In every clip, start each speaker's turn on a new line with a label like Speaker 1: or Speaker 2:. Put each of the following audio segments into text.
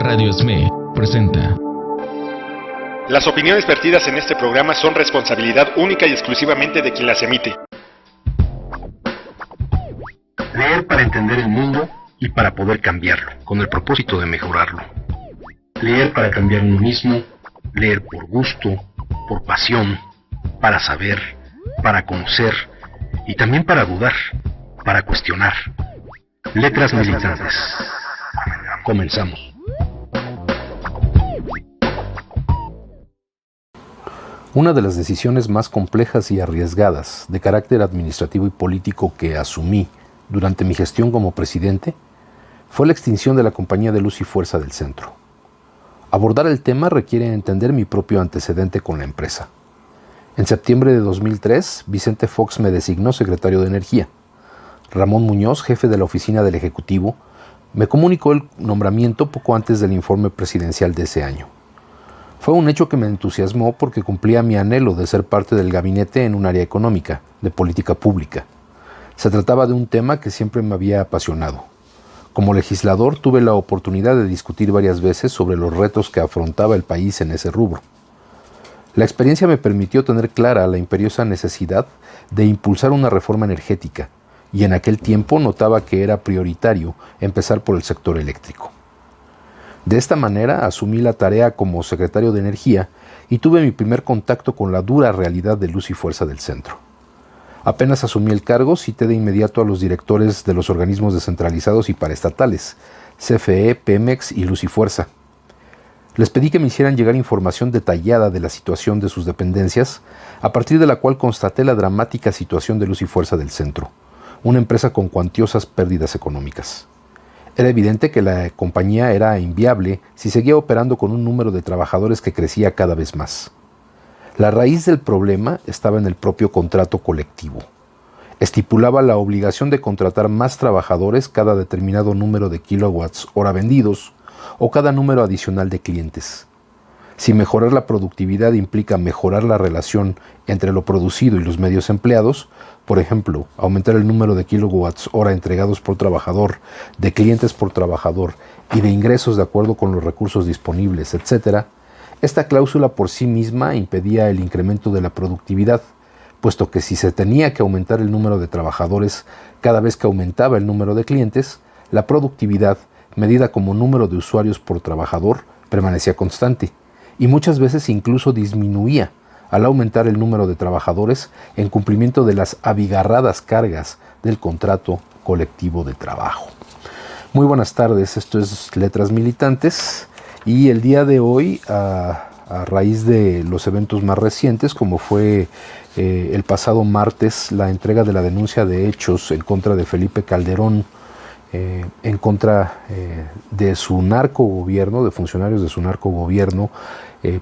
Speaker 1: Radio SME presenta.
Speaker 2: Las opiniones vertidas en este programa son responsabilidad única y exclusivamente de quien las emite.
Speaker 3: Leer para entender el mundo y para poder cambiarlo, con el propósito de mejorarlo. Leer para cambiar uno mismo, leer por gusto, por pasión, para saber, para conocer y también para dudar, para cuestionar. Letras militantes. Comenzamos.
Speaker 4: Una de las decisiones más complejas y arriesgadas de carácter administrativo y político que asumí durante mi gestión como presidente fue la extinción de la Compañía de Luz y Fuerza del Centro. Abordar el tema requiere entender mi propio antecedente con la empresa. En septiembre de 2003, Vicente Fox me designó secretario de Energía. Ramón Muñoz, jefe de la oficina del Ejecutivo, me comunicó el nombramiento poco antes del informe presidencial de ese año. Fue un hecho que me entusiasmó porque cumplía mi anhelo de ser parte del gabinete en un área económica, de política pública. Se trataba de un tema que siempre me había apasionado. Como legislador tuve la oportunidad de discutir varias veces sobre los retos que afrontaba el país en ese rubro. La experiencia me permitió tener clara la imperiosa necesidad de impulsar una reforma energética, y en aquel tiempo notaba que era prioritario empezar por el sector eléctrico. De esta manera asumí la tarea como secretario de Energía y tuve mi primer contacto con la dura realidad de Luz y Fuerza del Centro. Apenas asumí el cargo, cité de inmediato a los directores de los organismos descentralizados y paraestatales, CFE, Pemex y Luz y Fuerza. Les pedí que me hicieran llegar información detallada de la situación de sus dependencias, a partir de la cual constaté la dramática situación de Luz y Fuerza del Centro, una empresa con cuantiosas pérdidas económicas. Era evidente que la compañía era inviable si seguía operando con un número de trabajadores que crecía cada vez más. La raíz del problema estaba en el propio contrato colectivo. Estipulaba la obligación de contratar más trabajadores cada determinado número de kilowatts hora vendidos o cada número adicional de clientes. Si mejorar la productividad implica mejorar la relación entre lo producido y los medios empleados, por ejemplo, aumentar el número de kilowatts hora entregados por trabajador, de clientes por trabajador y de ingresos de acuerdo con los recursos disponibles, etc., esta cláusula por sí misma impedía el incremento de la productividad, puesto que si se tenía que aumentar el número de trabajadores cada vez que aumentaba el número de clientes, la productividad, medida como número de usuarios por trabajador, permanecía constante y muchas veces incluso disminuía al aumentar el número de trabajadores en cumplimiento de las abigarradas cargas del contrato colectivo de trabajo. Muy buenas tardes, esto es Letras Militantes y el día de hoy, a raíz de los eventos más recientes, como fue el pasado martes la entrega de la denuncia de hechos en contra de Felipe Calderón, en contra de su narcogobierno, de funcionarios de su narcogobierno,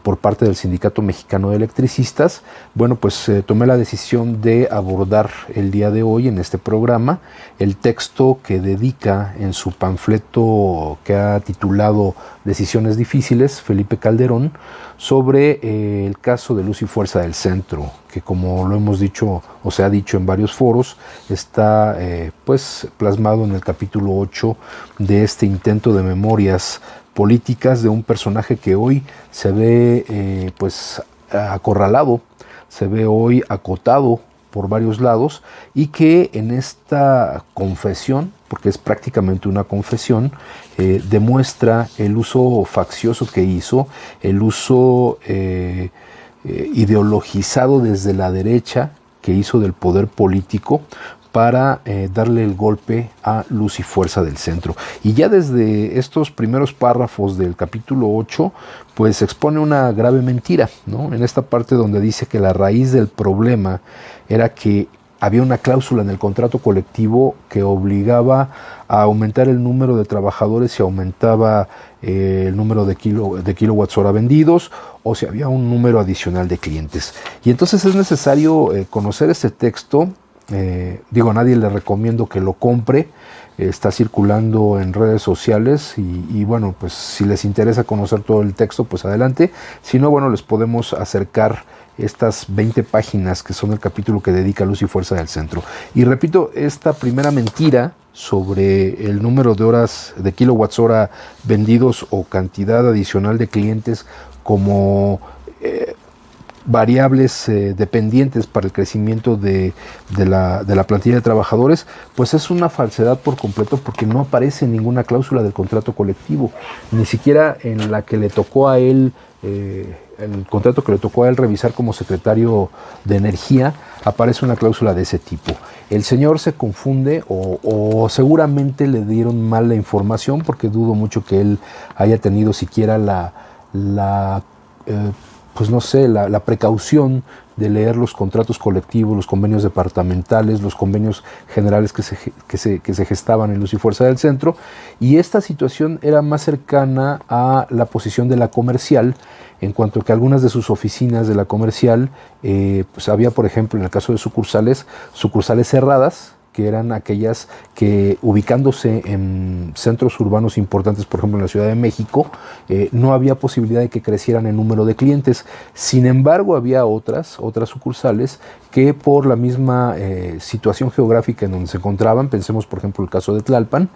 Speaker 4: por parte del Sindicato Mexicano de Electricistas, bueno, pues tomé la decisión de abordar el día de hoy en este programa el texto que dedica en su panfleto que ha titulado Decisiones Difíciles, Felipe Calderón, sobre el caso de Luz y Fuerza del Centro, que como lo hemos dicho o se ha dicho en varios foros, está pues plasmado en el capítulo 8 de este intento de memorias políticas de un personaje que hoy se ve pues acorralado, se ve hoy acotado por varios lados y que en esta confesión, porque es prácticamente una confesión, demuestra el uso faccioso que hizo, el uso ideologizado desde la derecha que hizo del poder político para darle el golpe a Luz y Fuerza del Centro. Y ya desde estos primeros párrafos del capítulo 8, pues expone una grave mentira, ¿no? En esta parte donde dice que la raíz del problema era que había una cláusula en el contrato colectivo que obligaba a aumentar el número de trabajadores si aumentaba el número de kilowatts hora vendidos o si había un número adicional de clientes. Y entonces es necesario conocer este texto. A nadie le recomiendo que lo compre, está circulando en redes sociales y bueno, pues si les interesa conocer todo el texto, pues adelante. Si no, bueno, les podemos acercar estas 20 páginas que son el capítulo que dedica Luz y Fuerza del Centro. Y repito, esta primera mentira sobre el número de horas de kilowatts hora vendidos o cantidad adicional de clientes como variables dependientes para el crecimiento de la plantilla de trabajadores, pues es una falsedad por completo, porque no aparece en ninguna cláusula del contrato colectivo, ni siquiera en la que le tocó a él, el contrato que le tocó a él revisar como secretario de Energía, aparece una cláusula de ese tipo. El señor se confunde o seguramente le dieron mal la información, porque dudo mucho que él haya tenido siquiera la precaución de leer los contratos colectivos, los convenios departamentales, los convenios generales que se gestaban en Luz y Fuerza del Centro, y esta situación era más cercana a la posición de la comercial, en cuanto que algunas de sus oficinas de la comercial, pues había, por ejemplo, en el caso de sucursales cerradas, que eran aquellas que, ubicándose en centros urbanos importantes, por ejemplo en la Ciudad de México, no había posibilidad de que crecieran en número de clientes. Sin embargo, había otras sucursales que, por la misma situación geográfica en donde se encontraban, pensemos por ejemplo el caso de Tlalpan,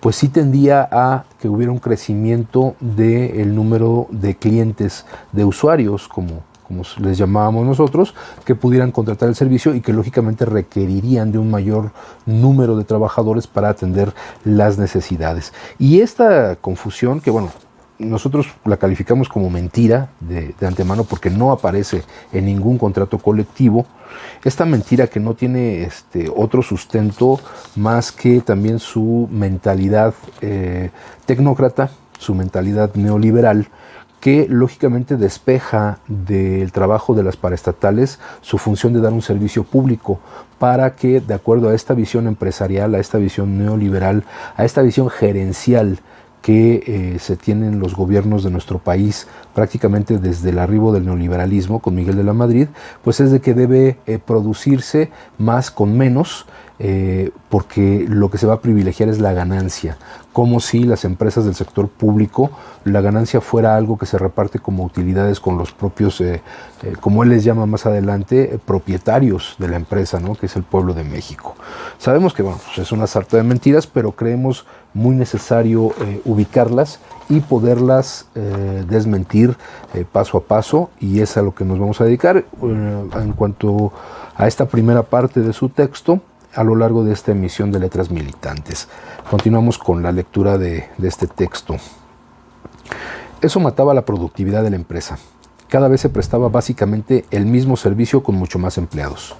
Speaker 4: pues sí tendía a que hubiera un crecimiento del número de clientes, de usuarios, como les llamábamos nosotros, que pudieran contratar el servicio y que lógicamente requerirían de un mayor número de trabajadores para atender las necesidades. Y esta confusión, que bueno, nosotros la calificamos como mentira de antemano, porque no aparece en ningún contrato colectivo, esta mentira que no tiene otro sustento más que también su mentalidad tecnócrata, su mentalidad neoliberal, que lógicamente despeja del trabajo de las paraestatales su función de dar un servicio público, para que, de acuerdo a esta visión empresarial, a esta visión neoliberal, a esta visión gerencial que se tienen los gobiernos de nuestro país prácticamente desde el arribo del neoliberalismo con Miguel de la Madrid, pues es de que debe producirse más con menos, porque lo que se va a privilegiar es la ganancia, como si las empresas del sector público, la ganancia fuera algo que se reparte como utilidades con los propios, como él les llama más adelante, propietarios de la empresa, ¿no? Que es el pueblo de México. Sabemos que bueno, pues es una sarta de mentiras, pero creemos muy necesario ubicarlas y poderlas desmentir paso a paso, y es a lo que nos vamos a dedicar en cuanto a esta primera parte de su texto, a lo largo de esta emisión de Letras Militantes. Continuamos con la lectura de este texto. Eso mataba la productividad de la empresa. Cada vez se prestaba básicamente el mismo servicio con mucho más empleados.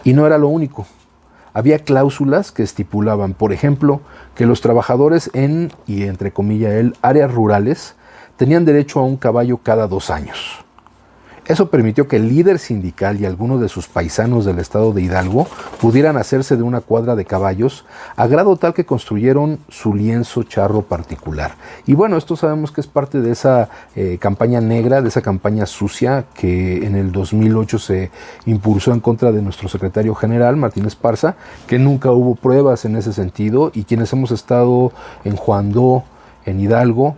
Speaker 4: Y no era lo único. Había cláusulas que estipulaban, por ejemplo, que los trabajadores en, y entre comillas, áreas rurales tenían derecho a un caballo cada 2 años. Eso permitió que el líder sindical y algunos de sus paisanos del estado de Hidalgo pudieran hacerse de una cuadra de caballos, a grado tal que construyeron su lienzo charro particular. Y bueno, esto sabemos que es parte de esa campaña negra, de esa campaña sucia que en el 2008 se impulsó en contra de nuestro secretario general, Martín Esparza, que nunca hubo pruebas en ese sentido, y quienes hemos estado en Juandó, en Hidalgo,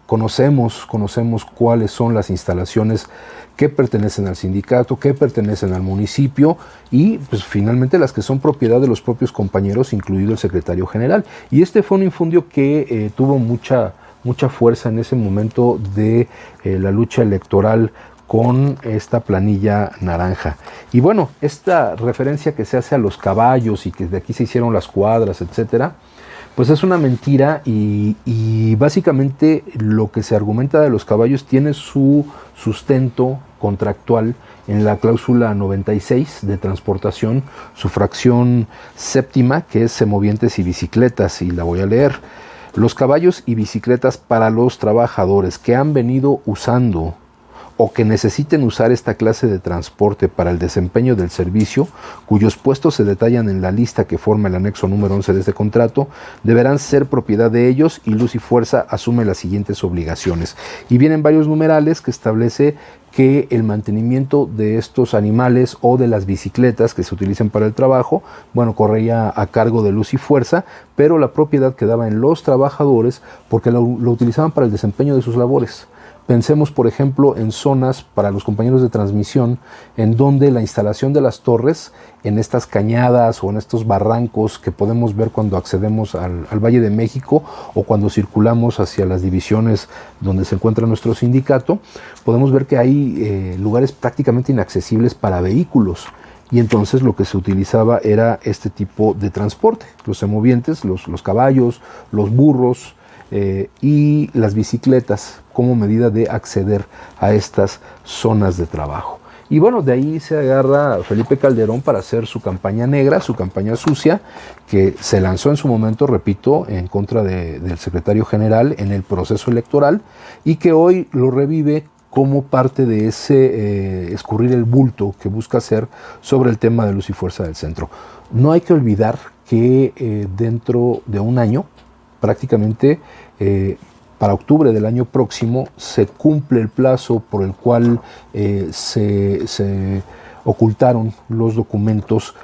Speaker 4: conocemos cuáles son las instalaciones que pertenecen al sindicato, que pertenecen al municipio, y pues finalmente las que son propiedad de los propios compañeros, incluido el secretario general. Y este fue un infundio que tuvo mucha fuerza en ese momento de la lucha electoral con esta planilla naranja. Y bueno, esta referencia que se hace a los caballos y que de aquí se hicieron las cuadras, etcétera, pues es una mentira, y básicamente lo que se argumenta de los caballos tiene su sustento contractual en la cláusula 96 de transportación, su fracción séptima, que es semovientes y bicicletas, y la voy a leer. Los caballos y bicicletas para los trabajadores que han venido usando o que necesiten usar esta clase de transporte para el desempeño del servicio, cuyos puestos se detallan en la lista que forma el anexo número 11 de este contrato, deberán ser propiedad de ellos, y Luz y Fuerza asume las siguientes obligaciones. Y vienen varios numerales que establece que el mantenimiento de estos animales o de las bicicletas que se utilizan para el trabajo, bueno, corría a cargo de Luz y Fuerza, pero la propiedad quedaba en los trabajadores porque lo utilizaban para el desempeño de sus labores. Pensemos, por ejemplo, en zonas para los compañeros de transmisión en donde la instalación de las torres en estas cañadas o en estos barrancos que podemos ver cuando accedemos al Valle de México o cuando circulamos hacia las divisiones donde se encuentra nuestro sindicato, podemos ver que hay lugares prácticamente inaccesibles para vehículos. Y entonces lo que se utilizaba era este tipo de transporte, los semovientes, los caballos, los burros y las bicicletas como medida de acceder a estas zonas de trabajo. Y bueno, de ahí se agarra Felipe Calderón para hacer su campaña negra, su campaña sucia, que se lanzó en su momento, repito, en contra del secretario general en el proceso electoral y que hoy lo revive como parte de ese escurrir el bulto que busca hacer sobre el tema de Luz y Fuerza del Centro. No hay que olvidar que dentro de un año, prácticamente para octubre del año próximo, se cumple el plazo por el cual se ocultaron los documentos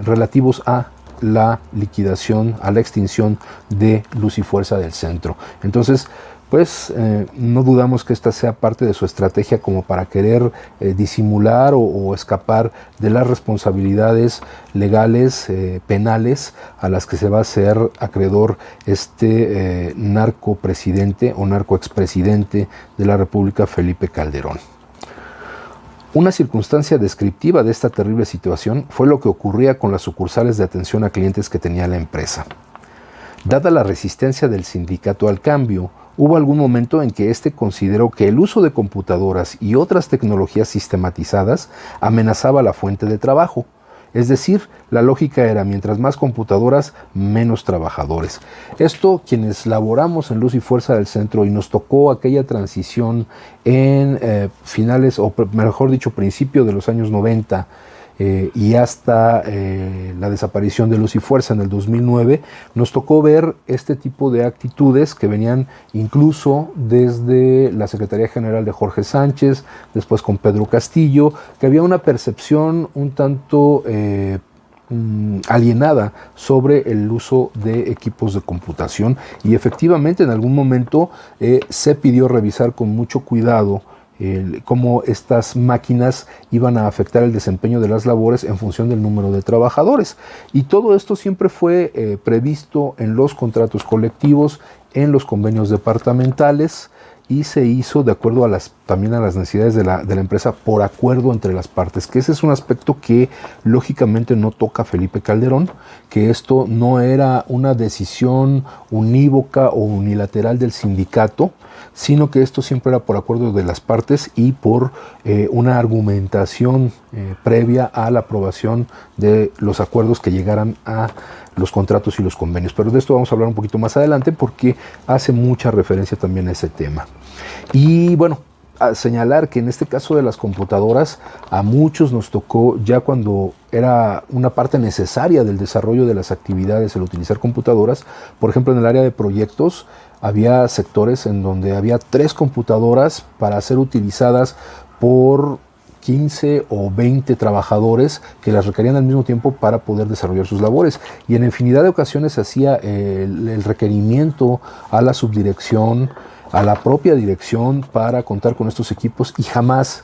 Speaker 4: relativos a la liquidación, a la extinción de Luz y Fuerza del Centro. Entonces, pues no dudamos que esta sea parte de su estrategia como para querer disimular o escapar de las responsabilidades legales, penales, a las que se va a hacer acreedor este narcopresidente o narcoexpresidente de la República, Felipe Calderón. Una circunstancia descriptiva de esta terrible situación fue lo que ocurría con las sucursales de atención a clientes que tenía la empresa. Dada la resistencia del sindicato al cambio, hubo algún momento en que éste consideró que el uso de computadoras y otras tecnologías sistematizadas amenazaba la fuente de trabajo. Es decir, la lógica era mientras más computadoras, menos trabajadores. Esto, quienes laboramos en Luz y Fuerza del Centro y nos tocó aquella transición en finales, o mejor dicho, principio de los años 90, y hasta la desaparición de Luz y Fuerza en el 2009, nos tocó ver este tipo de actitudes que venían incluso desde la Secretaría General de Jorge Sánchez, después con Pedro Castillo, que había una percepción un tanto alienada sobre el uso de equipos de computación, y efectivamente en algún momento se pidió revisar con mucho cuidado cómo estas máquinas iban a afectar el desempeño de las labores en función del número de trabajadores. Y todo esto siempre fue previsto en los contratos colectivos, en los convenios departamentales, y se hizo de acuerdo también a las necesidades de la empresa por acuerdo entre las partes, que ese es un aspecto que lógicamente no toca Felipe Calderón, que esto no era una decisión unívoca o unilateral del sindicato, sino que esto siempre era por acuerdo de las partes y por una argumentación previa a la aprobación de los acuerdos que llegaran a los contratos y los convenios. Pero de esto vamos a hablar un poquito más adelante porque hace mucha referencia también a ese tema. Y bueno, a señalar que en este caso de las computadoras a muchos nos tocó ya cuando era una parte necesaria del desarrollo de las actividades el utilizar computadoras. Por ejemplo, en el área de proyectos había sectores en donde había 3 computadoras para ser utilizadas por 15 o 20 trabajadores que las requerían al mismo tiempo para poder desarrollar sus labores. Y en infinidad de ocasiones se hacía el requerimiento a la subdirección, a la propia dirección para contar con estos equipos, y jamás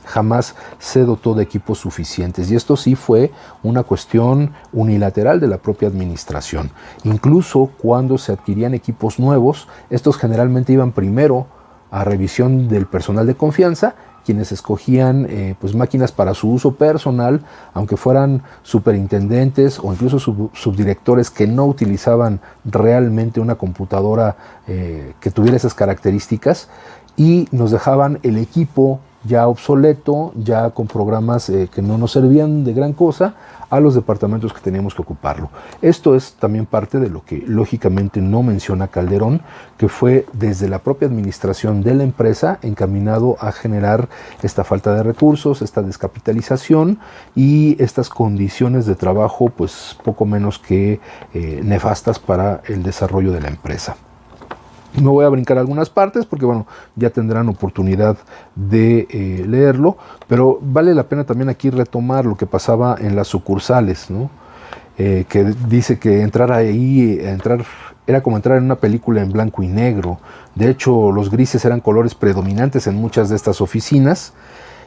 Speaker 4: se dotó de equipos suficientes. Y esto sí fue una cuestión unilateral de la propia administración. Incluso cuando se adquirían equipos nuevos, estos generalmente iban primero a revisión del personal de confianza, quienes escogían pues máquinas para su uso personal, aunque fueran superintendentes o incluso subdirectores que no utilizaban realmente una computadora que tuviera esas características, y nos dejaban el equipo ya obsoleto, ya con programas que no nos servían de gran cosa, a los departamentos que teníamos que ocuparlo. Esto es también parte de lo que lógicamente no menciona Calderón, que fue desde la propia administración de la empresa encaminado a generar esta falta de recursos, esta descapitalización y estas condiciones de trabajo pues poco menos que nefastas para el desarrollo de la empresa. Me voy a brincar algunas partes porque bueno, ya tendrán oportunidad de leerlo, pero vale la pena también aquí retomar lo que pasaba en las sucursales, ¿no? Que dice que entrar Era como entrar en una película en blanco y negro. De hecho, los grises eran colores predominantes en muchas de estas oficinas,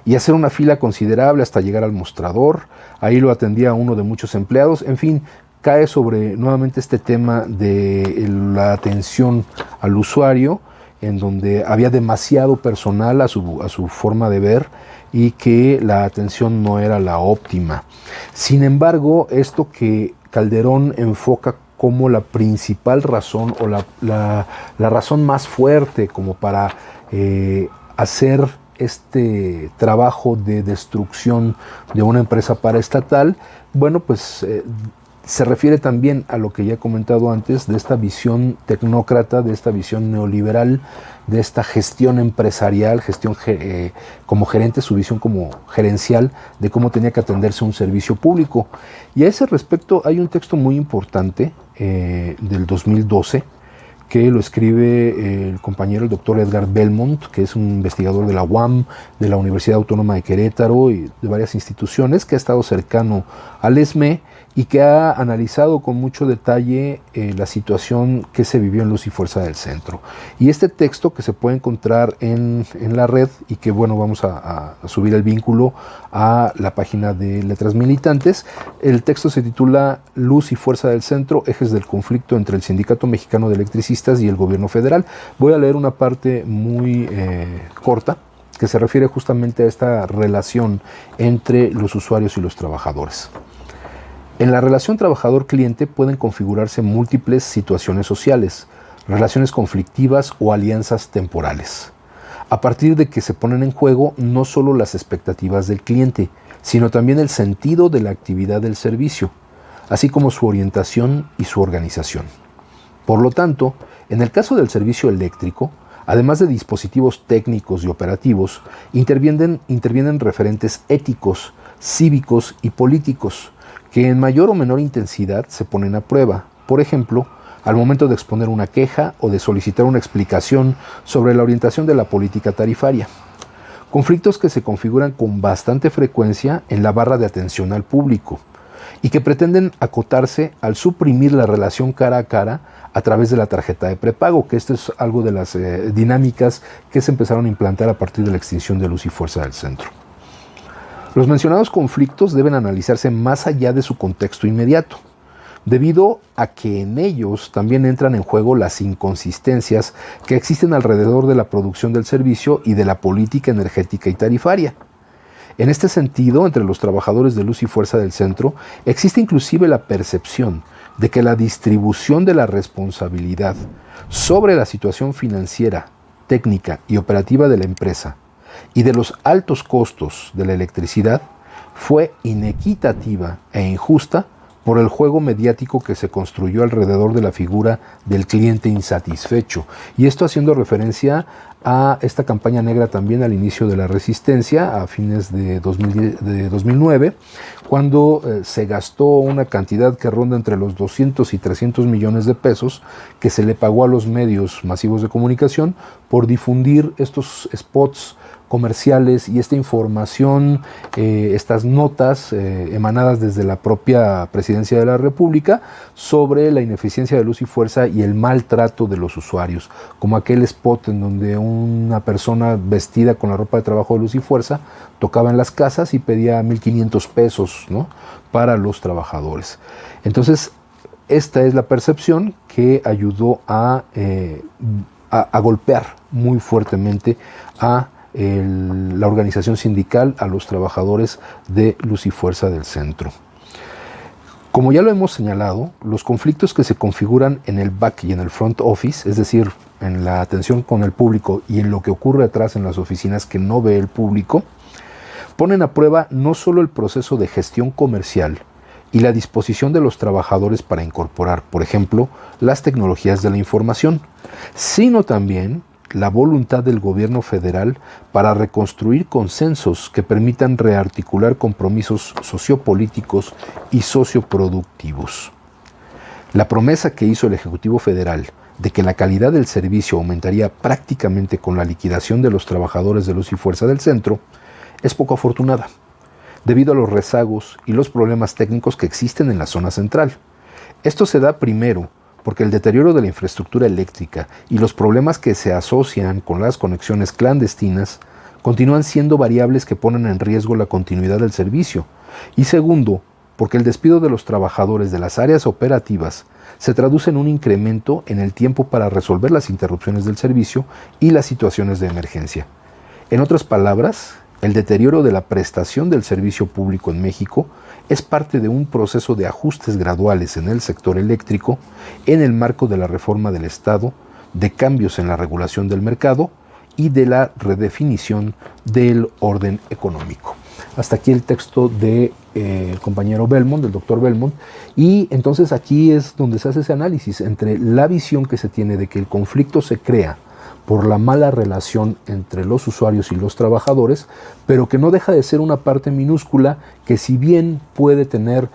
Speaker 4: y hacer una fila considerable hasta llegar al mostrador. Ahí lo atendía uno de muchos empleados. En fin, cae sobre nuevamente este tema de la atención al usuario, en donde había demasiado personal a su forma de ver y que la atención no era la óptima. Sin embargo, esto que Calderón enfoca como la principal razón o la razón más fuerte como para hacer este trabajo de destrucción de una empresa paraestatal, bueno, pues se refiere también a lo que ya he comentado antes, de esta visión tecnócrata, de esta visión neoliberal, de esta gestión empresarial, gestión como gerente, su visión como gerencial de cómo tenía que atenderse un servicio público. Y a ese respecto hay un texto muy importante del 2012, que lo escribe el compañero, el doctor Edgar Belmont, que es un investigador de la UAM, de la Universidad Autónoma de Querétaro y de varias instituciones, que ha estado cercano al ESME y que ha analizado con mucho detalle la situación que se vivió en Luz y Fuerza del Centro. Y este texto, que se puede encontrar en la red, y que bueno, vamos a subir el vínculo a la página de Letras Militantes, el texto se titula Luz y Fuerza del Centro, ejes del conflicto entre el Sindicato Mexicano de Electricistas y el gobierno federal. Voy a leer una parte muy corta, que se refiere justamente a esta relación entre los usuarios y los trabajadores. En la relación trabajador-cliente pueden configurarse múltiples situaciones sociales, relaciones conflictivas o alianzas temporales, a partir de que se ponen en juego no solo las expectativas del cliente, sino también el sentido de la actividad del servicio, así como su orientación y su organización. Por lo tanto, en el caso del servicio eléctrico, además de dispositivos técnicos y operativos, intervienen referentes éticos, cívicos y políticos, que en mayor o menor intensidad se ponen a prueba, por ejemplo, al momento de exponer una queja o de solicitar una explicación sobre la orientación de la política tarifaria. Conflictos que se configuran con bastante frecuencia en la barra de atención al público y que pretenden acotarse al suprimir la relación cara a cara a través de la tarjeta de prepago, que esto es algo de las dinámicas que se empezaron a implantar a partir de la extinción de Luz y Fuerza del Centro. Los mencionados conflictos deben analizarse más allá de su contexto inmediato, debido a que en ellos también entran en juego las inconsistencias que existen alrededor de la producción del servicio y de la política energética y tarifaria. En este sentido, entre los trabajadores de Luz y Fuerza del Centro, existe inclusive la percepción de que la distribución de la responsabilidad sobre la situación financiera, técnica y operativa de la empresa y de los altos costos de la electricidad fue inequitativa e injusta por el juego mediático que se construyó alrededor de la figura del cliente insatisfecho. Y esto haciendo referencia a esta campaña negra también al inicio de la resistencia, a fines de 2009, cuando se gastó una cantidad que ronda entre los 200 y 300 millones de pesos que se le pagó a los medios masivos de comunicación por difundir estos spots comerciales y esta información, estas notas emanadas desde la propia Presidencia de la República sobre la ineficiencia de Luz y Fuerza y el maltrato de los usuarios, como aquel spot en donde una persona vestida con la ropa de trabajo de Luz y Fuerza tocaba en las casas y pedía 1,500 pesos, ¿no?, para los trabajadores. Entonces, esta es la percepción que ayudó a golpear muy fuertemente a la organización sindical, a los trabajadores de Luz y Fuerza del Centro. Como ya lo hemos señalado, los conflictos que se configuran en el back y en el front office, es decir, en la atención con el público y en lo que ocurre atrás en las oficinas que no ve el público, ponen a prueba no solo el proceso de gestión comercial y la disposición de los trabajadores para incorporar, por ejemplo, las tecnologías de la información, sino también la voluntad del gobierno federal para reconstruir consensos que permitan rearticular compromisos sociopolíticos y socioproductivos. La promesa que hizo el Ejecutivo Federal de que la calidad del servicio aumentaría prácticamente con la liquidación de los trabajadores de Luz y Fuerza del Centro es poco afortunada, debido a los rezagos y los problemas técnicos que existen en la zona central. Esto se da primero porque el deterioro de la infraestructura eléctrica y los problemas que se asocian con las conexiones clandestinas continúan siendo variables que ponen en riesgo la continuidad del servicio. Y segundo, porque el despido de los trabajadores de las áreas operativas se traduce en un incremento en el tiempo para resolver las interrupciones del servicio y las situaciones de emergencia. En otras palabras, el deterioro de la prestación del servicio público en México es parte de un proceso de ajustes graduales en el sector eléctrico en el marco de la reforma del Estado, de cambios en la regulación del mercado y de la redefinición del orden económico. Hasta aquí el texto del compañero Belmont, del doctor Belmont, y entonces aquí es donde se hace ese análisis entre la visión que se tiene de que el conflicto se crea por la mala relación entre los usuarios y los trabajadores, pero que no deja de ser una parte minúscula que, si bien puede tener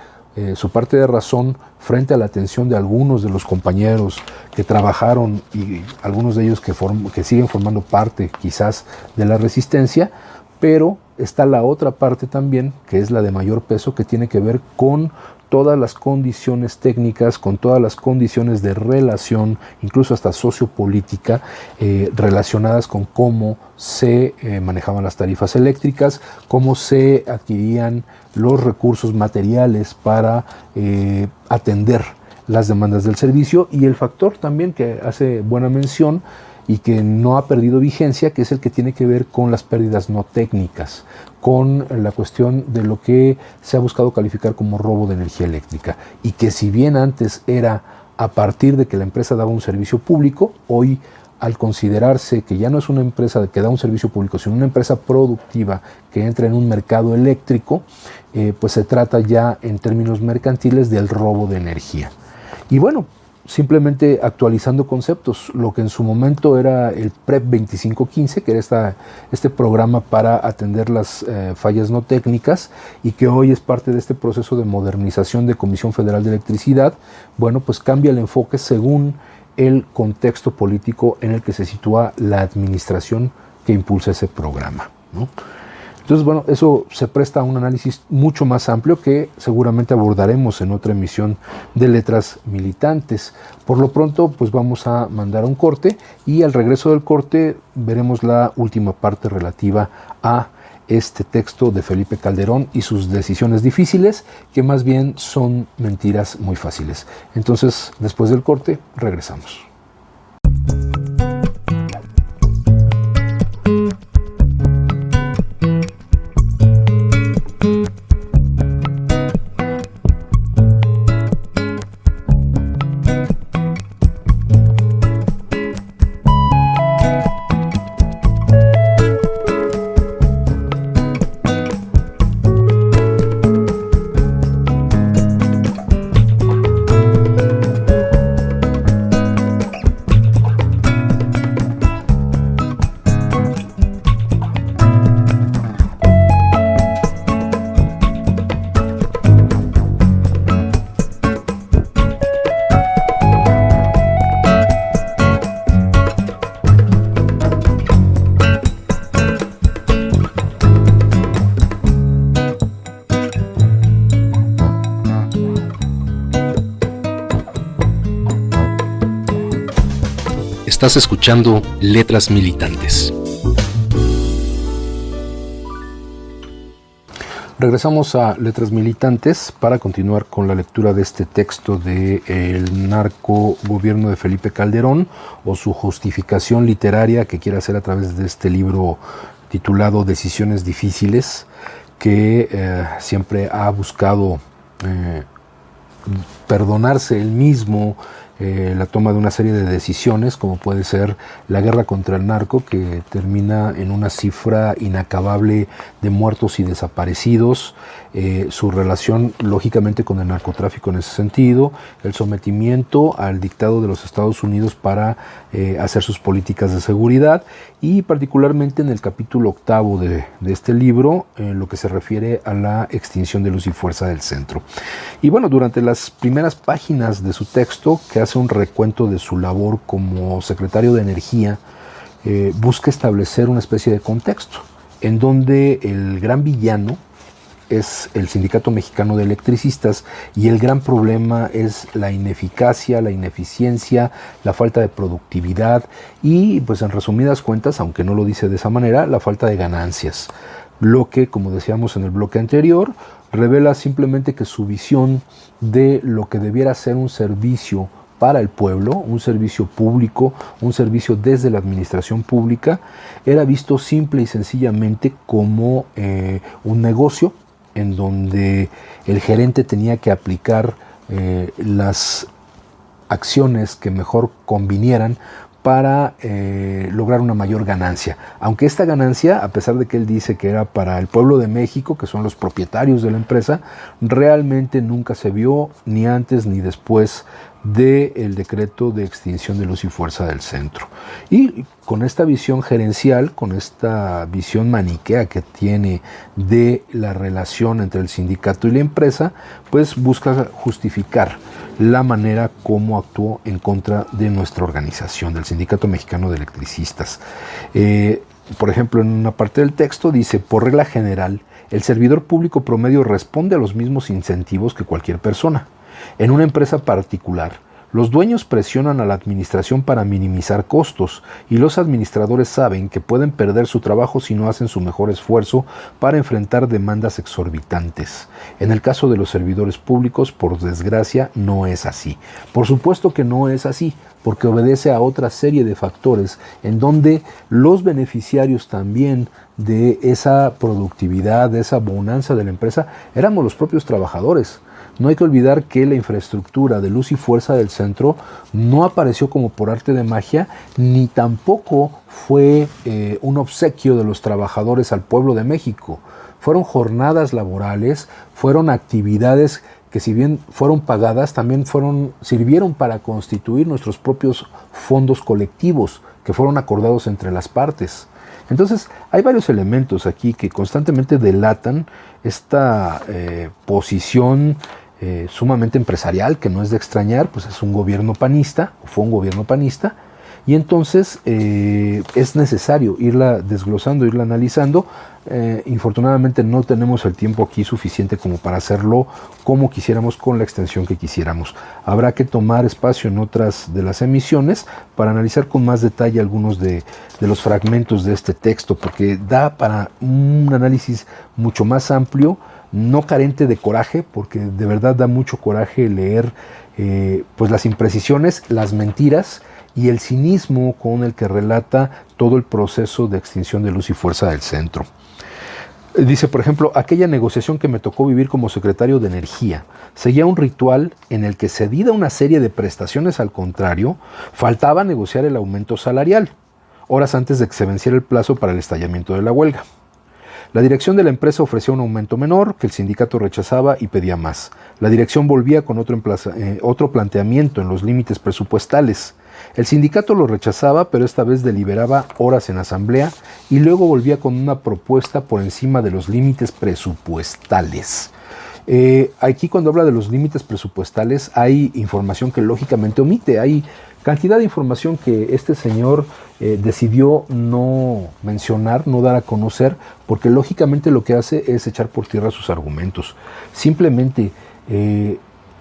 Speaker 4: su parte de razón frente a la atención de algunos de los compañeros que trabajaron y algunos de ellos que siguen formando parte quizás de la resistencia, pero está la otra parte también, que es la de mayor peso, que tiene que ver con todas las condiciones técnicas, con todas las condiciones de relación, incluso hasta sociopolítica, relacionadas con cómo se manejaban las tarifas eléctricas, cómo se adquirían los recursos materiales para atender las demandas del servicio, y el factor también que hace buena mención y que no ha perdido vigencia, que es el que tiene que ver con las pérdidas no técnicas, con la cuestión de lo que se ha buscado calificar como robo de energía eléctrica, y que si bien antes era a partir de que la empresa daba un servicio público, hoy, al considerarse que ya no es una empresa que da un servicio público, sino una empresa productiva que entra en un mercado eléctrico, pues se trata ya en términos mercantiles del robo de energía. Y bueno, simplemente actualizando conceptos, lo que en su momento era el PREP 2515, que era este programa para atender las fallas no técnicas, y que hoy es parte de este proceso de modernización de Comisión Federal de Electricidad, bueno, pues cambia el enfoque según el contexto político en el que se sitúa la administración que impulsa ese programa, ¿no? Entonces, bueno, eso se presta a un análisis mucho más amplio que seguramente abordaremos en otra emisión de Letras Militantes. Por lo pronto, pues vamos a mandar un corte, y al regreso del corte veremos la última parte relativa a este texto de Felipe Calderón y sus decisiones difíciles, que más bien son mentiras muy fáciles. Entonces, después del corte, regresamos.
Speaker 3: Estás escuchando Letras Militantes.
Speaker 4: Regresamos a Letras Militantes para continuar con la lectura de este texto de El narco gobierno de Felipe Calderón, o su justificación literaria que quiere hacer a través de este libro titulado Decisiones Difíciles, que siempre ha buscado perdonarse él mismo la toma de una serie de decisiones, como puede ser la guerra contra el narco, que termina en una cifra inacabable de muertos y desaparecidos, su relación lógicamente con el narcotráfico en ese sentido, el sometimiento al dictado de los Estados Unidos para hacer sus políticas de seguridad, y particularmente en el capítulo 8 de este libro, en lo que se refiere a la extinción de Luz y Fuerza del Centro. Y bueno, durante las primeras páginas de su texto, que hace un recuento de su labor como secretario de Energía, busca establecer una especie de contexto en donde el gran villano es el Sindicato Mexicano de Electricistas, y el gran problema es la ineficacia, la ineficiencia, la falta de productividad y, pues en resumidas cuentas, aunque no lo dice de esa manera, la falta de ganancias. Lo que, como decíamos en el bloque anterior, revela simplemente que su visión de lo que debiera ser un servicio para el pueblo, un servicio público, un servicio desde la administración pública, era visto simple y sencillamente como un negocio en donde el gerente tenía que aplicar las acciones que mejor convinieran para lograr una mayor ganancia. Aunque esta ganancia, a pesar de que él dice que era para el pueblo de México, que son los propietarios de la empresa, realmente nunca se vio ni antes ni después del decreto de extinción de luz y fuerza del centro. Y con esta visión gerencial, con esta visión maniquea que tiene de la relación entre el sindicato y la empresa, pues busca justificar la manera como actuó en contra de nuestra organización, del Sindicato Mexicano de Electricistas. Por ejemplo, en una parte del texto dice: por regla general, el servidor público promedio responde a los mismos incentivos que cualquier persona. En una empresa particular, los dueños presionan a la administración para minimizar costos, y los administradores saben que pueden perder su trabajo si no hacen su mejor esfuerzo para enfrentar demandas exorbitantes. En el caso de los servidores públicos, por desgracia, no es así. Por supuesto que no es así, porque obedece a otra serie de factores en donde los beneficiarios también de esa productividad, de esa bonanza de la empresa, éramos los propios trabajadores. No hay que olvidar que la infraestructura de luz y fuerza del centro no apareció como por arte de magia, ni tampoco fue un obsequio de los trabajadores al pueblo de México. Fueron jornadas laborales, fueron actividades que, si bien fueron pagadas, también sirvieron para constituir nuestros propios fondos colectivos que fueron acordados entre las partes. Entonces, hay varios elementos aquí que constantemente delatan esta posición sumamente empresarial, que no es de extrañar, pues es un gobierno panista, o fue un gobierno panista, y entonces es necesario irla desglosando, irla analizando. Infortunadamente no tenemos el tiempo aquí suficiente como para hacerlo como quisiéramos, con la extensión que quisiéramos. Habrá que tomar espacio en otras de las emisiones para analizar con más detalle algunos de los fragmentos de este texto, porque da para un análisis mucho más amplio, no carente de coraje, porque de verdad da mucho coraje leer pues las imprecisiones, las mentiras y el cinismo con el que relata todo el proceso de extinción de luz y fuerza del centro. Dice, por ejemplo, aquella negociación que me tocó vivir como secretario de Energía seguía un ritual en el que, cedida una serie de prestaciones al contrario, faltaba negociar el aumento salarial, horas antes de que se venciera el plazo para el estallamiento de la huelga. La dirección de la empresa ofrecía un aumento menor, que el sindicato rechazaba y pedía más. La dirección volvía con otro planteamiento en los límites presupuestales. El sindicato lo rechazaba, pero esta vez deliberaba horas en asamblea y luego volvía con una propuesta por encima de los límites presupuestales. Aquí, cuando habla de los límites presupuestales, hay información que lógicamente omite. Hay cantidad de información que este señor decidió no mencionar, no dar a conocer, porque lógicamente lo que hace es echar por tierra sus argumentos. Simplemente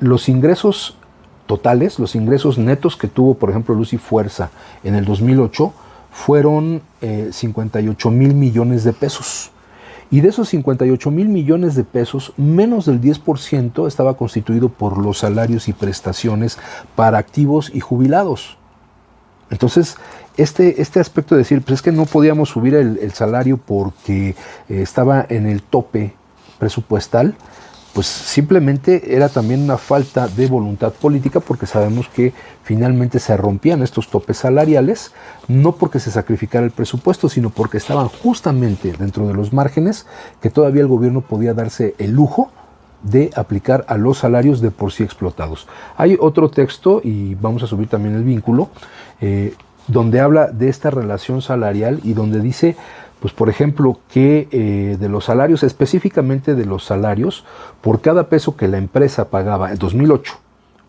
Speaker 4: los ingresos totales, los ingresos netos que tuvo, por ejemplo, Luz y Fuerza en el 2008 fueron 58,000 millones de pesos. Y de esos 58,000 millones de pesos, menos del 10% estaba constituido por los salarios y prestaciones para activos y jubilados. Entonces, este aspecto de decir, pues es que no podíamos subir el salario porque estaba en el tope presupuestal, pues simplemente era también una falta de voluntad política, porque sabemos que finalmente se rompían estos topes salariales, no porque se sacrificara el presupuesto, sino porque estaban justamente dentro de los márgenes que todavía el gobierno podía darse el lujo de aplicar a los salarios de por sí explotados. Hay otro texto, y vamos a subir también el vínculo, donde habla de esta relación salarial y donde dice, pues por ejemplo, que de los salarios, específicamente de los salarios, por cada peso que la empresa pagaba en 2008,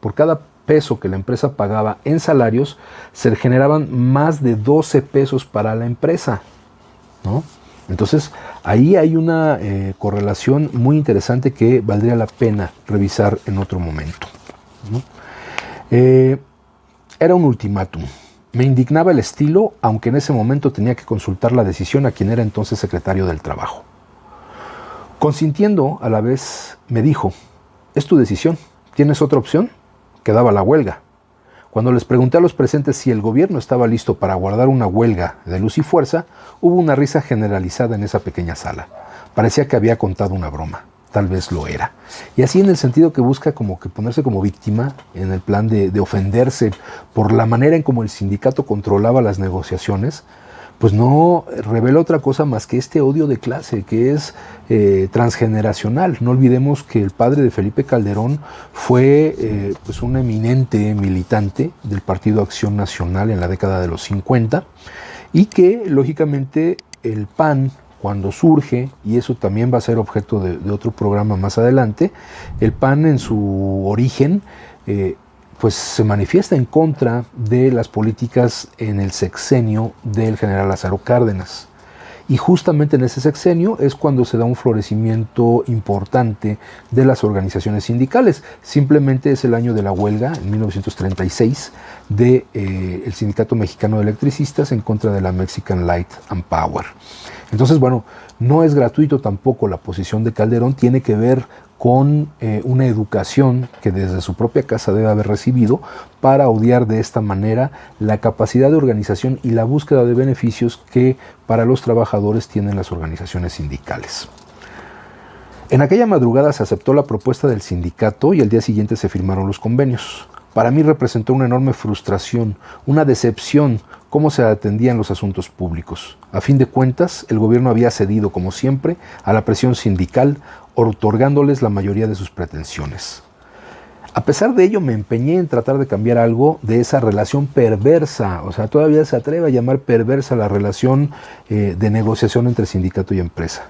Speaker 4: por cada peso que la empresa pagaba en salarios, se generaban más de 12 pesos para la empresa, ¿no? Entonces, ahí hay una correlación muy interesante que valdría la pena revisar en otro momento, ¿no? Era un ultimátum. Me indignaba el estilo, aunque en ese momento tenía que consultar la decisión a quien era entonces secretario del Trabajo. Consintiendo, a la vez, me dijo: es tu decisión, ¿tienes otra opción? Quedaba la huelga. Cuando les pregunté a los presentes si el gobierno estaba listo para guardar una huelga de luz y fuerza, hubo una risa generalizada en esa pequeña sala. Parecía que había contado una broma. Tal vez lo era. Y así, en el sentido que busca como que ponerse como víctima, en el plan de ofenderse por la manera en cómo el sindicato controlaba las negociaciones, pues no revela otra cosa más que este odio de clase que es transgeneracional. No olvidemos que el padre de Felipe Calderón fue pues un eminente militante del Partido Acción Nacional en la década de los 50 y que lógicamente el PAN, cuando surge, y eso también va a ser objeto de otro programa más adelante, el PAN en su origen pues se manifiesta en contra de las políticas en el sexenio del general Lázaro Cárdenas. Y justamente en ese sexenio es cuando se da un florecimiento importante de las organizaciones sindicales. Simplemente es el año de la huelga, en 1936, del Sindicato Mexicano de Electricistas en contra de la Mexican Light and Power. Entonces, bueno, no es gratuito tampoco la posición de Calderón, tiene que ver con una educación que desde su propia casa debe haber recibido para odiar de esta manera la capacidad de organización y la búsqueda de beneficios que para los trabajadores tienen las organizaciones sindicales. En aquella madrugada se aceptó la propuesta del sindicato y al día siguiente se firmaron los convenios. Para mí representó una enorme frustración, una decepción cómo se atendían los asuntos públicos. A fin de cuentas, el gobierno había cedido, como siempre, a la presión sindical, otorgándoles la mayoría de sus pretensiones. A pesar de ello, me empeñé en tratar de cambiar algo de esa relación perversa, o sea, todavía se atreve a llamar perversa la relación de negociación entre sindicato y empresa.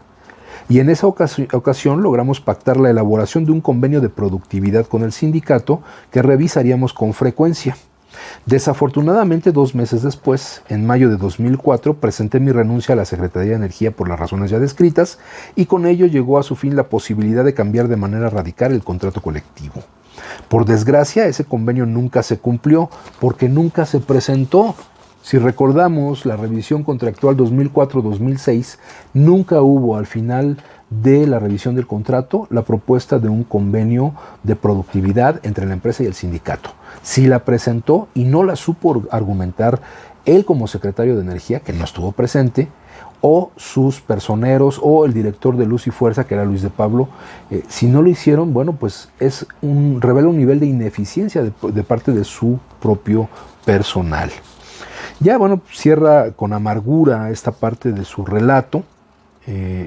Speaker 4: Y en esa ocasión logramos pactar la elaboración de un convenio de productividad con el sindicato que revisaríamos con frecuencia. Desafortunadamente, 2 meses después, en mayo de 2004, presenté mi renuncia a la Secretaría de Energía por las razones ya descritas y con ello llegó a su fin la posibilidad de cambiar de manera radical el contrato colectivo. Por desgracia, ese convenio nunca se cumplió porque nunca se presentó. Si recordamos la revisión contractual 2004-2006, nunca hubo al final de la revisión del contrato la propuesta de un convenio de productividad entre la empresa y el sindicato. Si la presentó y no la supo argumentar él como secretario de Energía, que no estuvo presente, o sus personeros, o el director de Luz y Fuerza, que era Luis de Pablo, si no lo hicieron, bueno, pues revela un nivel de ineficiencia de parte de su propio personal. Ya, bueno, cierra con amargura esta parte de su relato,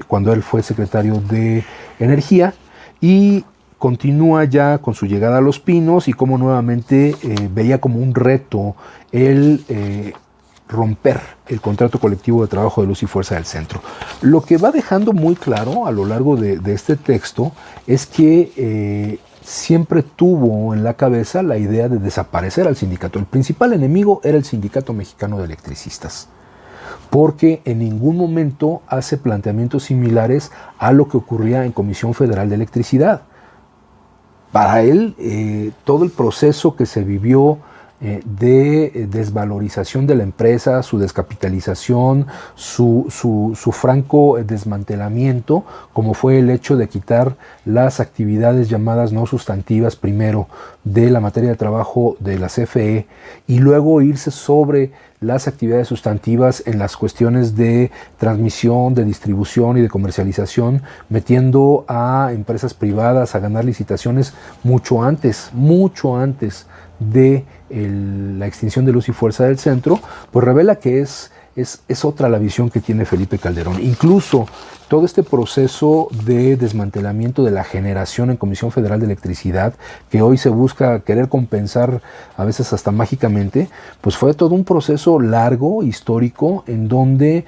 Speaker 4: cuando él fue secretario de Energía, y continúa ya con su llegada a Los Pinos y cómo nuevamente veía como un reto el romper el contrato colectivo de trabajo de Luz y Fuerza del Centro. Lo que va dejando muy claro a lo largo de este texto es que siempre tuvo en la cabeza la idea de desaparecer al sindicato. El principal enemigo era el Sindicato Mexicano de Electricistas, porque en ningún momento hace planteamientos similares a lo que ocurría en Comisión Federal de Electricidad. Para él, todo el proceso que se vivió de desvalorización de la empresa, su descapitalización, su franco desmantelamiento, como fue el hecho de quitar las actividades llamadas no sustantivas primero de la materia de trabajo de la CFE y luego irse sobre las actividades sustantivas en las cuestiones de transmisión, de distribución y de comercialización, metiendo a empresas privadas a ganar licitaciones mucho antes de la extinción de Luz y Fuerza del Centro, pues revela que es otra la visión que tiene Felipe Calderón. Incluso todo este proceso de desmantelamiento de la generación en Comisión Federal de Electricidad, que hoy se busca querer compensar a veces hasta mágicamente, pues fue todo un proceso largo, histórico, en donde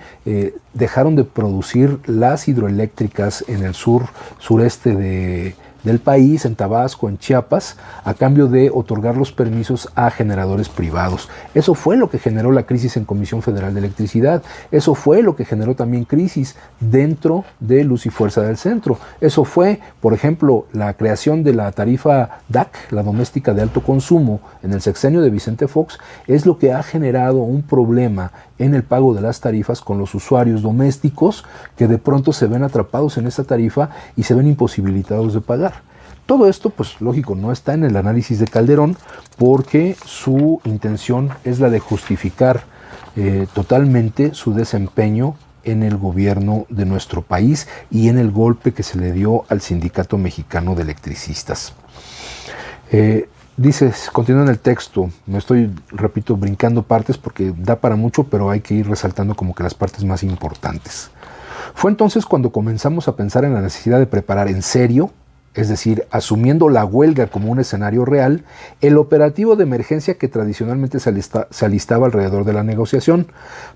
Speaker 4: dejaron de producir las hidroeléctricas en el sureste del país, en Tabasco, en Chiapas, a cambio de otorgar los permisos a generadores privados. Eso fue lo que generó la crisis en Comisión Federal de Electricidad. Eso fue lo que generó también crisis dentro de Luz y Fuerza del Centro. Eso fue, por ejemplo, la creación de la tarifa DAC, la doméstica de alto consumo, en el sexenio de Vicente Fox, es lo que ha generado un problema en el pago de las tarifas con los usuarios domésticos que de pronto se ven atrapados en esta tarifa y se ven imposibilitados de pagar. Todo esto, pues lógico, no está en el análisis de Calderón porque su intención es la de justificar totalmente su desempeño en el gobierno de nuestro país y en el golpe que se le dio al Sindicato Mexicano de Electricistas. Dices, continúa en el texto, me estoy, repito, brincando partes porque da para mucho, pero hay que ir resaltando como que las partes más importantes. Fue entonces cuando comenzamos a pensar en la necesidad de preparar en serio, es decir, asumiendo la huelga como un escenario real, el operativo de emergencia que tradicionalmente se alistaba alrededor de la negociación.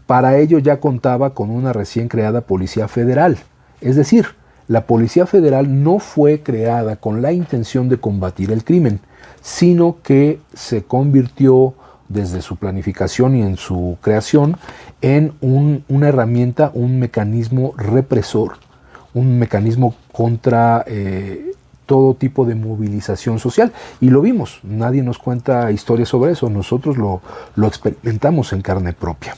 Speaker 4: Para ello ya contaba con una recién creada Policía Federal, es decir, la Policía Federal no fue creada con la intención de combatir el crimen, sino que se convirtió desde su planificación y en su creación en una herramienta, un mecanismo represor, un mecanismo contra todo tipo de movilización social. Y lo vimos, nadie nos cuenta historias sobre eso, nosotros lo experimentamos en carne propia.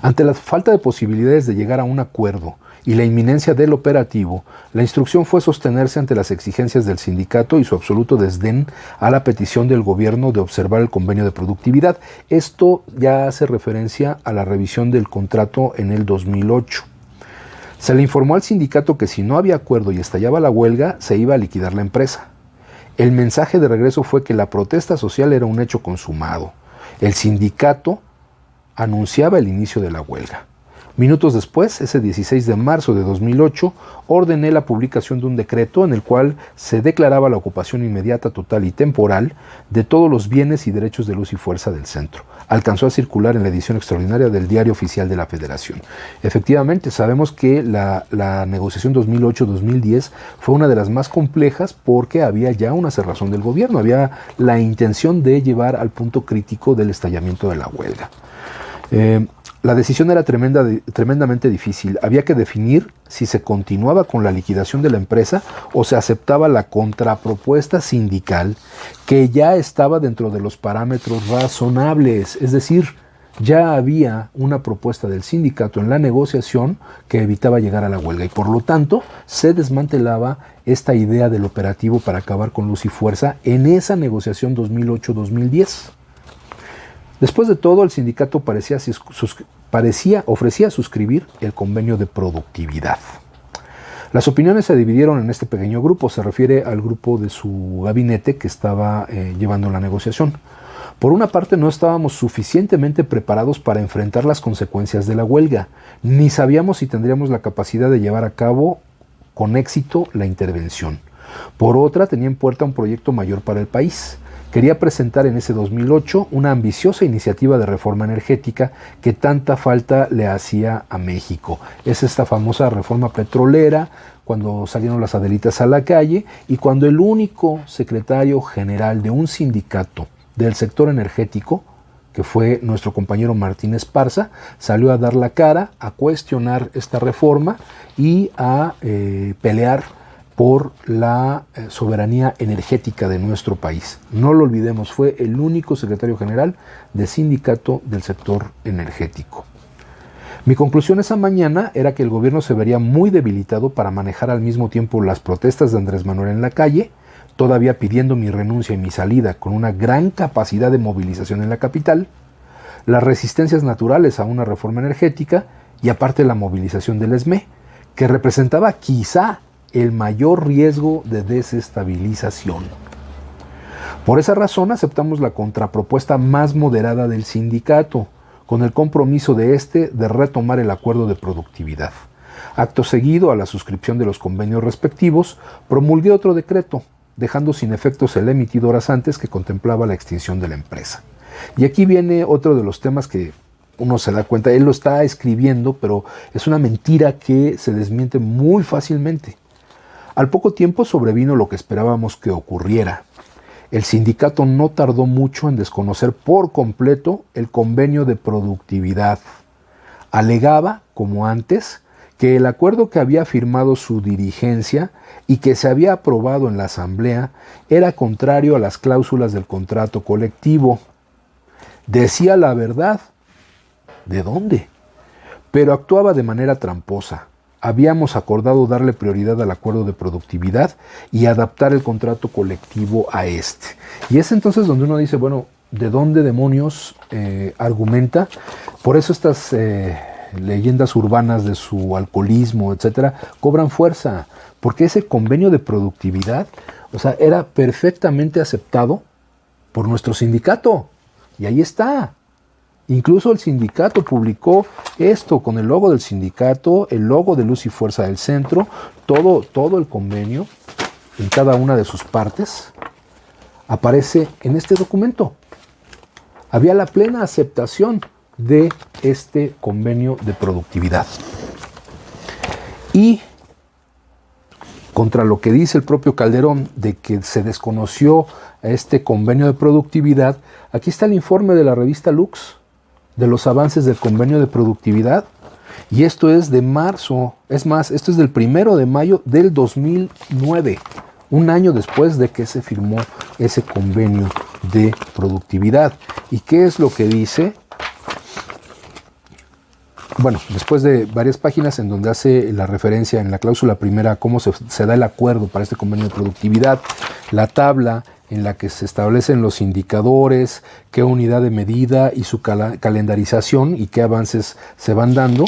Speaker 4: Ante la falta de posibilidades de llegar a un acuerdo y la inminencia del operativo, la instrucción fue sostenerse ante las exigencias del sindicato y su absoluto desdén a la petición del gobierno de observar el convenio de productividad. Esto ya hace referencia a la revisión del contrato en el 2008. Se le informó al sindicato que si no había acuerdo y estallaba la huelga, se iba a liquidar la empresa. El mensaje de regreso fue que la protesta social era un hecho consumado. El sindicato anunciaba el inicio de la huelga. Minutos después, ese 16 de marzo de 2008, ordené la publicación de un decreto en el cual se declaraba la ocupación inmediata, total y temporal de todos los bienes y derechos de Luz y Fuerza del Centro. Alcanzó a circular en la edición extraordinaria del Diario Oficial de la Federación. Efectivamente, sabemos que la negociación 2008-2010 fue una de las más complejas porque había ya una cerrazón del gobierno, había la intención de llevar al punto crítico del estallamiento de la huelga. La decisión era tremendamente difícil. Había que definir si se continuaba con la liquidación de la empresa o se aceptaba la contrapropuesta sindical que ya estaba dentro de los parámetros razonables. Es decir, ya había una propuesta del sindicato en la negociación que evitaba llegar a la huelga y por lo tanto se desmantelaba esta idea del operativo para acabar con Luz y Fuerza en esa negociación 2008-2010. Después de todo, el sindicato ofrecía suscribir el convenio de productividad. Las opiniones se dividieron en este pequeño grupo, se refiere al grupo de su gabinete que estaba llevando la negociación. Por una parte, no estábamos suficientemente preparados para enfrentar las consecuencias de la huelga, ni sabíamos si tendríamos la capacidad de llevar a cabo con éxito la intervención. Por otra, tenía en puerta un proyecto mayor para el país. Quería presentar en ese 2008 una ambiciosa iniciativa de reforma energética que tanta falta le hacía a México. Es esta famosa reforma petrolera, cuando salieron las Adelitas a la calle y cuando el único secretario general de un sindicato del sector energético, que fue nuestro compañero Martín Esparza, salió a dar la cara, a cuestionar esta reforma y a pelear por la soberanía energética de nuestro país. No lo olvidemos, fue el único secretario general de sindicato del sector energético. Mi conclusión esa mañana era que el gobierno se vería muy debilitado para manejar al mismo tiempo las protestas de Andrés Manuel en la calle, todavía pidiendo mi renuncia y mi salida con una gran capacidad de movilización en la capital, las resistencias naturales a una reforma energética y aparte la movilización del ESME, que representaba quizá el mayor riesgo de desestabilización. Por esa razón aceptamos la contrapropuesta más moderada del sindicato, con el compromiso de retomar el acuerdo de productividad. Acto seguido a la suscripción de los convenios respectivos, promulgué otro decreto, dejando sin efectos el emitido horas antes que contemplaba la extinción de la empresa. Y aquí viene otro de los temas que uno se da cuenta, él lo está escribiendo, pero es una mentira que se desmiente muy fácilmente. Al poco tiempo sobrevino lo que esperábamos que ocurriera. El sindicato no tardó mucho en desconocer por completo el convenio de productividad. Alegaba, como antes, que el acuerdo que había firmado su dirigencia y que se había aprobado en la asamblea era contrario a las cláusulas del contrato colectivo. Decía la verdad. ¿De dónde? Pero actuaba de manera tramposa. Habíamos acordado darle prioridad al acuerdo de productividad y adaptar el contrato colectivo a este. Y es entonces donde uno dice, bueno, ¿de dónde demonios argumenta? Por eso estas leyendas urbanas de su alcoholismo, etcétera, cobran fuerza, porque ese convenio de productividad, o sea, era perfectamente aceptado por nuestro sindicato. Y ahí está. Incluso el sindicato publicó esto con el logo del sindicato, el logo de Luz y Fuerza del Centro, todo el convenio, en cada una de sus partes, aparece en este documento. Había la plena aceptación de este convenio de productividad. Y contra lo que dice el propio Calderón de que se desconoció este convenio de productividad, aquí está el informe de la revista Lux de los avances del convenio de productividad, y esto es de marzo, es más, esto es del 1 de mayo del 2009, un año después de que se firmó ese convenio de productividad. ¿Y qué es lo que dice? Bueno, después de varias páginas en donde hace la referencia en la cláusula primera a cómo se da el acuerdo para este convenio de productividad, la tabla en la que se establecen los indicadores, qué unidad de medida y su calendarización y qué avances se van dando,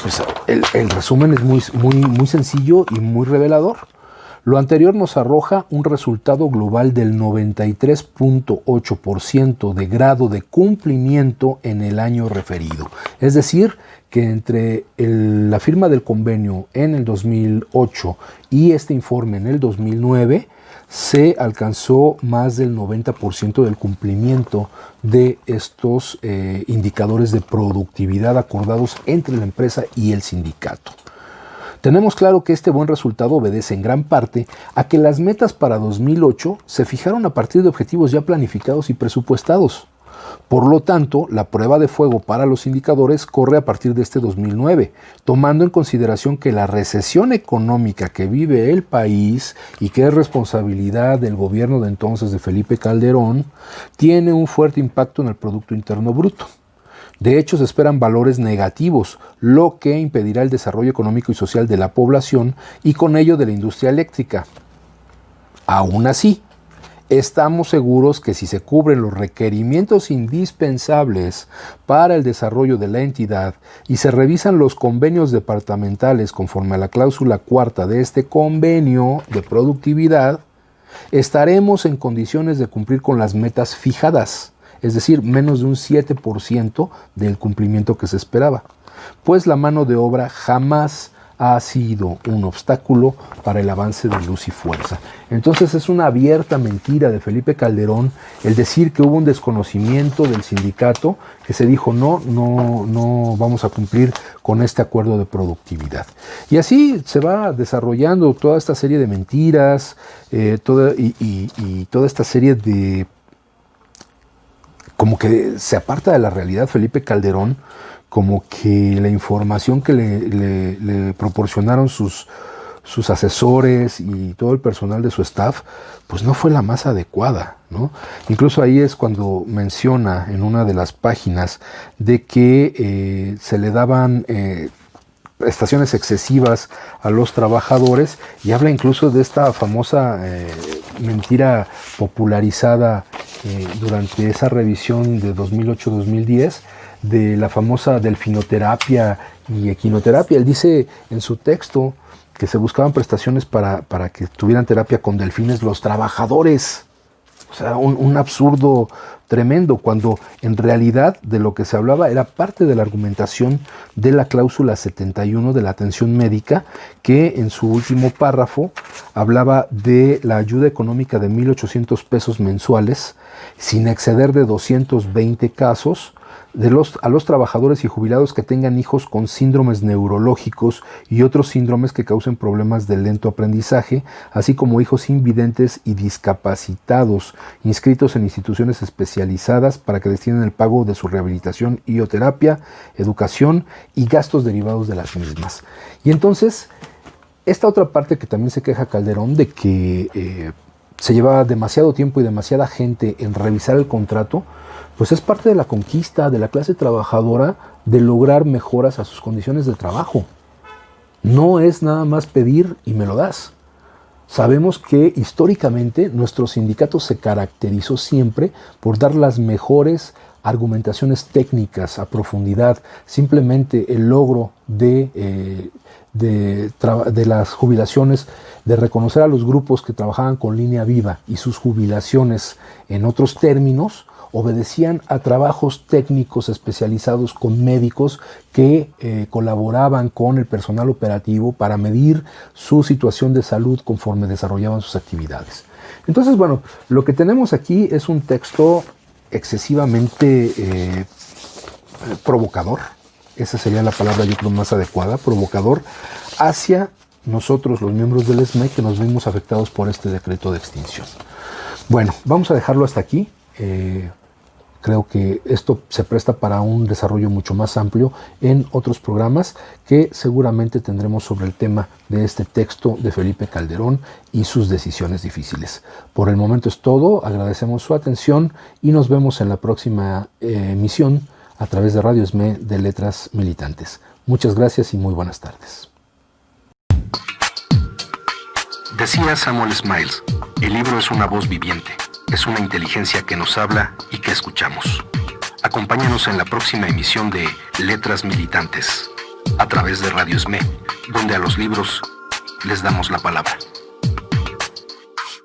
Speaker 4: pues el resumen es muy sencillo y muy revelador. Lo anterior nos arroja un resultado global del 93.8% de grado de cumplimiento en el año referido. Es decir, que entre la firma del convenio en el 2008 y este informe en el 2009, se alcanzó más del 90% del cumplimiento de estos indicadores de productividad acordados entre la empresa y el sindicato. Tenemos claro que este buen resultado obedece en gran parte a que las metas para 2008 se fijaron a partir de objetivos ya planificados y presupuestados. Por lo tanto, la prueba de fuego para los indicadores corre a partir de este 2009, tomando en consideración que la recesión económica que vive el país y que es responsabilidad del gobierno de entonces de Felipe Calderón, tiene un fuerte impacto en el Producto Interno Bruto. De hecho, se esperan valores negativos, lo que impedirá el desarrollo económico y social de la población y con ello de la industria eléctrica. Aún así, estamos seguros que si se cubren los requerimientos indispensables para el desarrollo de la entidad y se revisan los convenios departamentales conforme a la cláusula cuarta de este convenio de productividad, estaremos en condiciones de cumplir con las metas fijadas, es decir, menos de un 7% del cumplimiento que se esperaba, pues la mano de obra jamás ha sido un obstáculo para el avance de Luz y Fuerza. Entonces es una abierta mentira de Felipe Calderón el decir que hubo un desconocimiento del sindicato, que se dijo no vamos a cumplir con este acuerdo de productividad. Y así se va desarrollando toda esta serie de mentiras, toda esta serie de... como que se aparta de la realidad Felipe Calderón, como que la información que le proporcionaron sus asesores y todo el personal de su staff, pues no fue la más adecuada, ¿no? Incluso ahí es cuando menciona en una de las páginas de que se le daban prestaciones excesivas a los trabajadores y habla incluso de esta famosa mentira popularizada durante esa revisión de 2008-2010, de la famosa delfinoterapia y equinoterapia. Él dice en su texto que se buscaban prestaciones para que tuvieran terapia con delfines los trabajadores. O sea, un absurdo tremendo, cuando en realidad de lo que se hablaba era parte de la argumentación de la cláusula 71 de la atención médica, que en su último párrafo hablaba de la ayuda económica de 1,800 pesos mensuales, sin exceder de 220 casos, a los trabajadores y jubilados que tengan hijos con síndromes neurológicos y otros síndromes que causen problemas de lento aprendizaje, así como hijos invidentes y discapacitados inscritos en instituciones especializadas para que destinen el pago de su rehabilitación y o terapia, educación y gastos derivados de las mismas. Y entonces, esta otra parte que también se queja Calderón de que se llevaba demasiado tiempo y demasiada gente en revisar el contrato, pues es parte de la conquista de la clase trabajadora de lograr mejoras a sus condiciones de trabajo. No es nada más pedir y me lo das. Sabemos que históricamente nuestro sindicato se caracterizó siempre por dar las mejores argumentaciones técnicas a profundidad. Simplemente el logro de las jubilaciones, de reconocer a los grupos que trabajaban con línea viva y sus jubilaciones en otros términos, obedecían a trabajos técnicos especializados con médicos que colaboraban con el personal operativo para medir su situación de salud conforme desarrollaban sus actividades. Entonces, bueno, lo que tenemos aquí es un texto excesivamente provocador. Esa sería la palabra, yo creo, más adecuada, provocador, hacia nosotros, los miembros del SME, que nos vimos afectados por este decreto de extinción. Bueno, vamos a dejarlo hasta aquí. Creo que esto se presta para un desarrollo mucho más amplio en otros programas que seguramente tendremos sobre el tema de este texto de Felipe Calderón y sus decisiones difíciles. Por el momento es todo, agradecemos su atención y nos vemos en la próxima emisión a través de Radio SME de Letras Militantes. Muchas gracias y muy buenas tardes.
Speaker 3: Decía Samuel Smiles, el libro es una voz viviente. Es una inteligencia que nos habla y que escuchamos. Acompáñanos en la próxima emisión de Letras Militantes, a través de Radio SME, donde a los libros les damos la palabra.